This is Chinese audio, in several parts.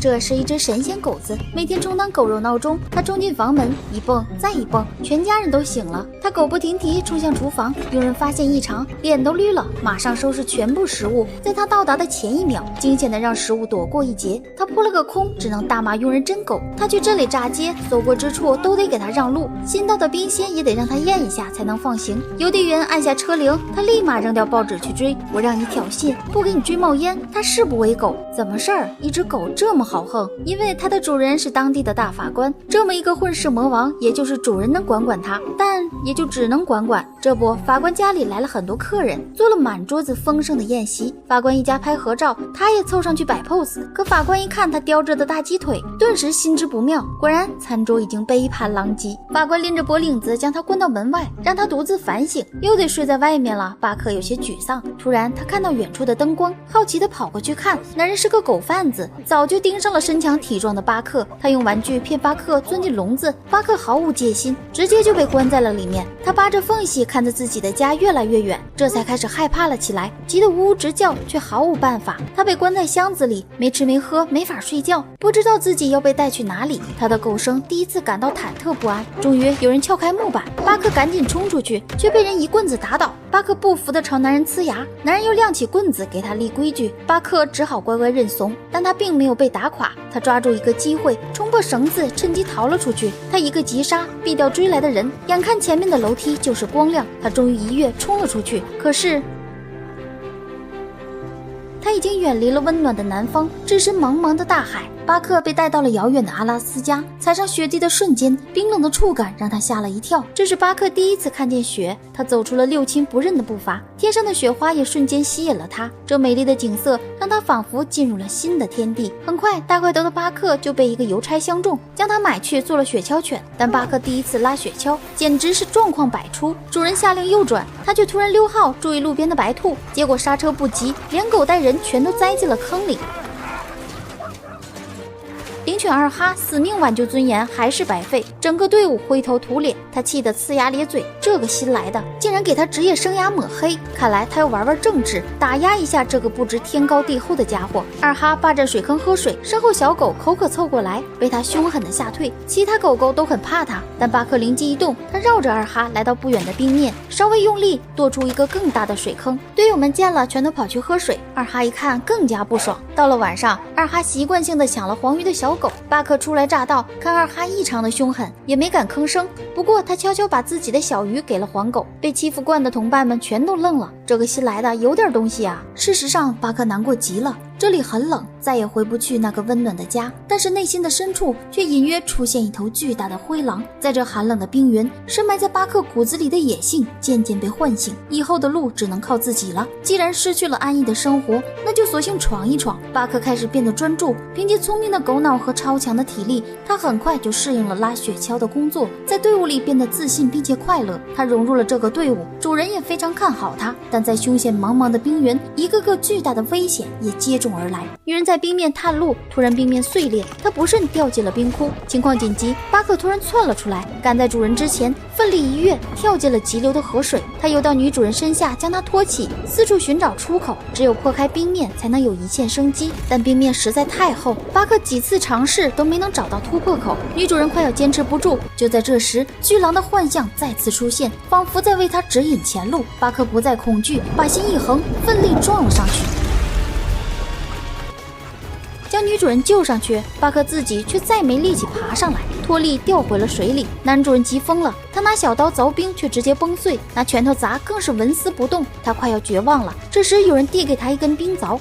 这是一只神仙狗子，每天充当狗肉闹钟。他冲进房门，一蹦再一蹦，全家人都醒了。他狗不停蹄冲向厨房，佣人发现异常，脸都绿了，马上收拾全部食物。在他到达的前一秒，惊险的让食物躲过一劫。他扑了个空，只能大骂佣人真狗。他去这里炸街，走过之处都得给他让路，新到的冰鲜也得让他咽一下才能放行。邮递员按下车铃，他立马扔掉报纸去追。我让你挑衅，不给你追冒烟，他誓不为狗。怎么事儿？一只狗这么豪横？因为它的主人是当地的大法官，这么一个混世魔王，也就是主人能管管他，但也就只能管管。这不，法官家里来了很多客人，做了满桌子丰盛的宴席。法官一家拍合照，他也凑上去摆 pose。可法官一看他叼着的大鸡腿，顿时心知不妙。果然，餐桌已经杯盘狼藉。法官拎着脖领子将他关到门外，让他独自反省，又得睡在外面了。巴克有些沮丧。突然，他看到远处的灯光，好奇地跑过去看，男人是个狗贩子，早就盯上了身强体壮的巴克。他用玩具骗巴克钻进笼子，巴克毫无戒心，直接就被关在了里面。他扒着缝隙看着自己的家越来越远，这才开始害怕了起来，急得呜呜直叫，却毫无办法。他被关在箱子里，没吃没喝，没法睡觉，不知道自己要被带去哪里。他的狗生第一次感到忐忑不安。终于有人撬开木板，巴克赶紧冲出去，却被人一棍子打倒。巴克不服地朝男人呲牙，男人又亮起棍子给他立规矩。巴克只好乖乖认怂，但他并没有被打垮。他抓住一个机会，冲破绳子，趁机逃了出去。他一个急刹，避掉追来的人，眼看前面的楼梯就是光亮，他终于一跃冲了出去。可是他已经远离了温暖的南方，置身茫茫的大海。巴克被带到了遥远的阿拉斯加，踩上雪地的瞬间，冰冷的触感让他吓了一跳。这是巴克第一次看见雪，他走出了六亲不认的步伐，天上的雪花也瞬间吸引了他。这美丽的景色让他仿佛进入了新的天地。很快，大块头的巴克就被一个邮差相中，将他买去做了雪橇犬。但巴克第一次拉雪橇，简直是状况百出。主人下令右转，他却突然溜号注意路边的白兔，结果刹车不及，连狗带人全都栽进了坑里。灵犬二哈死命挽救尊严，还是白费，整个队伍灰头土脸。他气得呲牙咧嘴，这个新来的竟然给他职业生涯抹黑，看来他要玩玩政治，打压一下这个不知天高地厚的家伙。二哈霸占水坑喝水，身后小狗口渴凑过来，被他凶狠的吓退。其他狗狗都很怕他，但巴克灵机一动，他绕着二哈来到不远的冰面，稍微用力剁出一个更大的水坑。队友们见了，全都跑去喝水。二哈一看更加不爽。到了晚上，二哈习惯性的抢了黄鱼的小狗。巴克初来乍到，看二哈异常的凶狠，也没敢吭声。不过他悄悄把自己的小鱼给了黄狗，被欺负惯的同伴们全都愣了。这个新来的有点东西啊！事实上，巴克难过极了。这里很冷，再也回不去那个温暖的家，但是内心的深处却隐约出现一头巨大的灰狼。在这寒冷的冰原，深埋在巴克骨子里的野性渐渐被唤醒，以后的路只能靠自己了。既然失去了安逸的生活，那就索性闯一闯。巴克开始变得专注，凭借聪明的狗脑和超强的体力，他很快就适应了拉雪橇的工作，在队伍里变得自信并且快乐。他融入了这个队伍，主人也非常看好他。但在凶险茫茫的冰原，一个个巨大的危险也接踵而来。女人在冰面探路，突然冰面碎裂，她不慎掉进了冰窟。情况紧急，巴克突然窜了出来，赶在主人之前，奋力一跃，跳进了急流的河水。他游到女主人身下，将她托起，四处寻找出口。只有破开冰面，才能有一线生机。但冰面实在太厚，巴克几次尝试都没能找到突破口。女主人快要坚持不住。就在这时，巨狼的幻象再次出现，仿佛在为他指引前路。巴克不再恐惧，把心一横，奋力撞了上去，将女主人救上去。巴克自己却再没力气爬上来，脱力掉回了水里。男主人急疯了，他拿小刀凿冰却直接崩碎，拿拳头砸更是纹丝不动。他快要绝望了，这时有人递给他一根冰凿，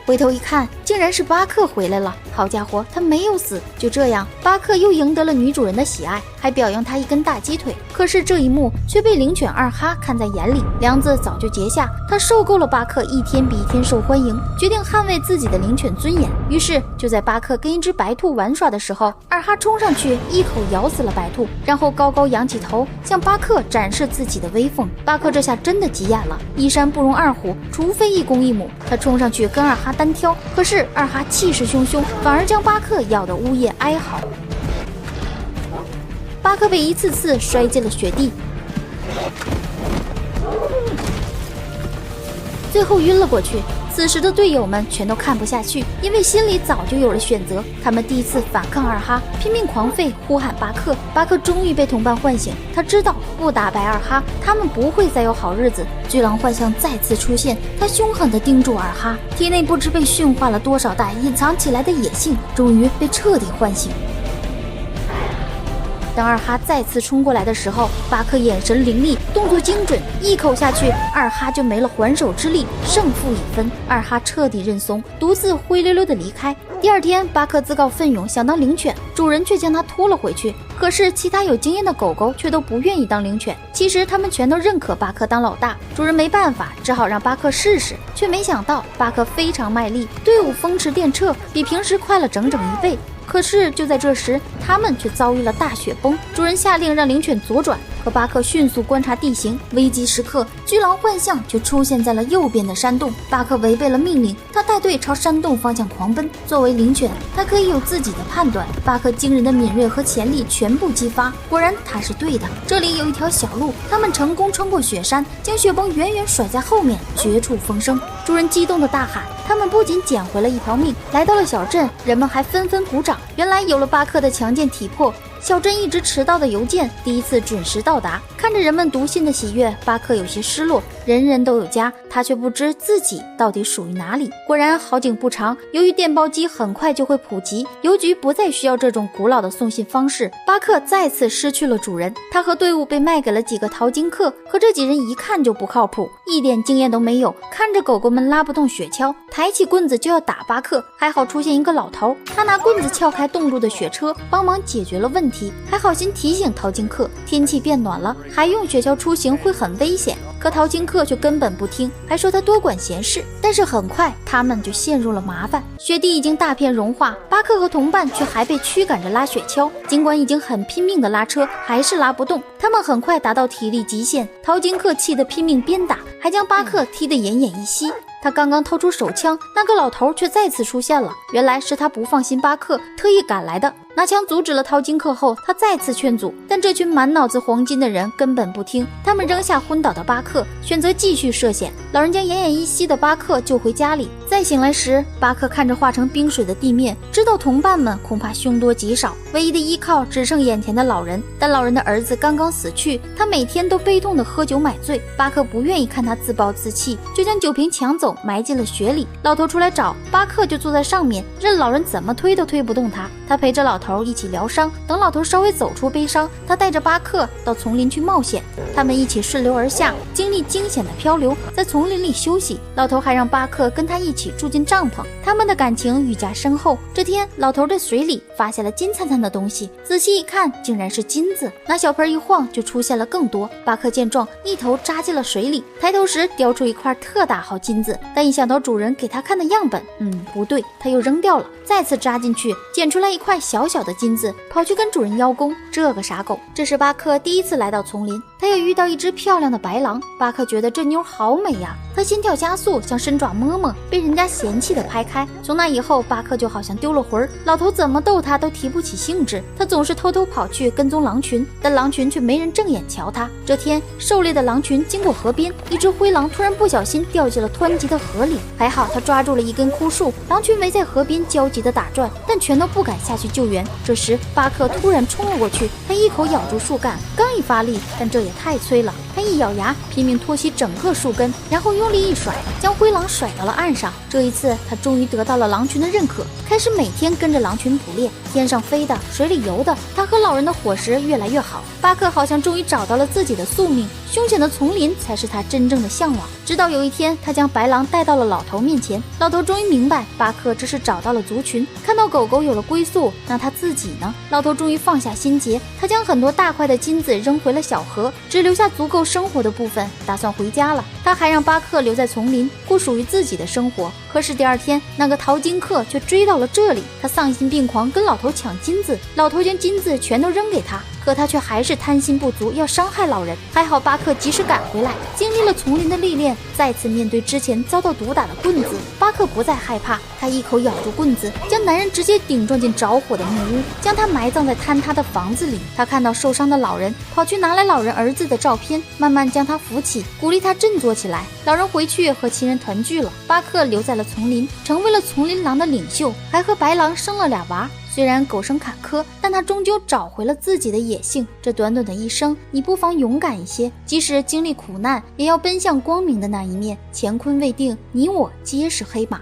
回头一看，竟然是巴克回来了。好家伙，他没有死。就这样，巴克又赢得了女主人的喜爱，还表扬他一根大鸡腿。可是这一幕却被灵犬二哈看在眼里，梁子早就结下。他受够了巴克一天比一天受欢迎，决定捍卫自己的灵犬尊严。于是就在巴克跟一只白兔玩耍的时候，二哈冲上去一口咬死了白兔，然后高高仰起头向巴克展示自己的威风。巴克这下真的急眼了，一山不容二虎，除非一公一母。他冲上去跟二哈单挑，可是二哈气势汹汹，反而将巴克咬得呜咽哀嚎。巴克被一次次摔进了雪地，最后晕了过去。此此时的队友们全都看不下去，因为心里早就有了选择。他们第一次反抗二哈，拼命狂吠，呼喊巴克。巴克终于被同伴唤醒，他知道不打败二哈，他们不会再有好日子。巨狼幻象再次出现，他凶狠地盯住二哈，体内不知被驯化了多少代隐藏起来的野性，终于被彻底唤醒。当二哈再次冲过来的时候，巴克眼神凌厉，动作精准，一口下去，二哈就没了还手之力，胜负已分。二哈彻底认怂，独自灰溜溜地离开。第二天，巴克自告奋勇想当领犬，主人却将他拖了回去。可是其他有经验的狗狗却都不愿意当领犬，其实他们全都认可巴克当老大。主人没办法，只好让巴克试试，却没想到巴克非常卖力，队伍风驰电掣，比平时快了整整1倍。可是就在这时，他们却遭遇了大雪崩。主人下令让领犬左转，可巴克迅速观察地形，危急时刻，巨狼幻象却出现在了右边的山洞。巴克违背了命令，他带队朝山洞方向狂奔。作为领犬，他可以有自己的判断。巴克惊人的敏锐和潜力全部激发，果然他是对的。这里有一条小路，他们成功穿过雪山，将雪崩远远甩在后面，绝处逢生。主人激动地大喊，他们不仅捡回了一条命，来到了小镇，人们还纷纷鼓掌。原来有了巴克的强健体魄，小镇一直迟到的邮件第一次准时到达。看着人们读信的喜悦，巴克有些失落。人人都有家，他却不知自己到底属于哪里。果然好景不长，由于电报机很快就会普及，邮局不再需要这种古老的送信方式。巴克再次失去了主人，他和队伍被卖给了几个淘金客，可这几人一看就不靠谱，一点经验都没有。看着狗狗们拉不动雪橇，抬起棍子就要打巴克，还好出现一个老头，他拿棍子撬开冻住的雪车，帮忙解决了问题，还好心提醒淘金客天气变暖了，还用雪橇出行会很危险。可淘金客却根本不听，还说他多管闲事。但是很快他们就陷入了麻烦，雪地已经大片融化，巴克和同伴却还被驱赶着拉雪橇，尽管已经很拼命的拉车，还是拉不动。他们很快达到体力极限，淘金客气得拼命鞭打，还将巴克踢得奄奄一息。他刚刚掏出手枪，那个老头却再次出现了，原来是他不放心巴克，特意赶来的。拿枪阻止了淘金客后，他再次劝阻，但这群满脑子黄金的人根本不听，他们扔下昏倒的巴克，选择继续涉险。老人将奄奄一息的巴克救回家里，再醒来时，巴克看着化成冰水的地面，知道同伴们恐怕凶多吉少，唯一的依靠只剩眼前的老人。但老人的儿子刚刚死去，他每天都悲痛地喝酒买醉，巴克不愿意看他自暴自弃，就将酒瓶抢走，埋进了雪里。老头出来找，巴克就坐在上面，任老人怎么推都推不动他。他陪着老头一起疗伤，等老头稍微走出悲伤，他带着巴克到丛林去冒险。他们一起顺流而下，经历惊险的漂流，在丛林里休息。老头还让巴克跟他一起住进帐篷，他们的感情愈加深厚。这天，老头在水里发现了金灿灿的东西，仔细一看，竟然是金子。拿小盆一晃，就出现了更多。巴克见状，一头扎进了水里，抬头时叼出一块特大号金子，但一想到主人给他看的样本，不对，他又扔掉了。再次扎进去，捡出来一块小小的金子，跑去跟主人邀功。这个傻狗！这是巴克第一次来到丛林，他也遇到一只漂亮的白狼。巴克觉得这妞好美呀，他心跳加速，想伸爪摸摸，被人家嫌弃的拍开。从那以后，巴克就好像丢了魂儿，老头怎么逗他都提不起兴致。他总是偷偷跑去跟踪狼群，但狼群却没人正眼瞧他。这天，狩猎的狼群经过河边，一只灰狼突然不小心掉进了湍急的河里，还好他抓住了一根枯树，狼群围在河边焦急地打转，但全都不敢下去救援。这时，巴克突然冲了过去，他一口咬住树干，刚一发力，但这也太催了，他一咬牙，拼命脱起整个树根，然后用力一甩，将灰狼甩到了岸上。这一次，他终于得到了狼群的认可，开始每天跟着狼群捕猎，天上飞的，水里游的，他和老人的伙食越来越好。巴克好像终于找到了自己的宿命，凶险的丛林才是他真正的向往。直到有一天，他将白狼带到了老头面前，老头终于明白，巴克这是找到了族群，看到狗狗有了归宿，那他自己呢？老头终于放下心结，他将很多大块的金子扔回了小河，只留下足够生活的部分，打算回家了。他还让巴克留在丛林，过属于自己的生活。可是第二天，那个淘金客却追到了这里，他丧心病狂跟老头抢金子，老头将金子全都扔给他，可他却还是贪心不足，要伤害老人。还好巴克及时赶回来，经历了丛林的历练，再次面对之前遭到毒打的棍子，巴巴克不再害怕，他一口咬住棍子，将男人直接顶撞进着火的木屋，将他埋葬在坍塌的房子里。他看到受伤的老人，跑去拿来老人儿子的照片，慢慢将他扶起，鼓励他振作起来。老人回去和亲人团聚了，巴克留在了丛林，成为了丛林狼的领袖，还和白狼生了俩娃。虽然狗生坎坷，但他终究找回了自己的野性。这短短的一生，你不妨勇敢一些，即使经历苦难，也要奔向光明的那一面。乾坤未定，你我皆是黑马。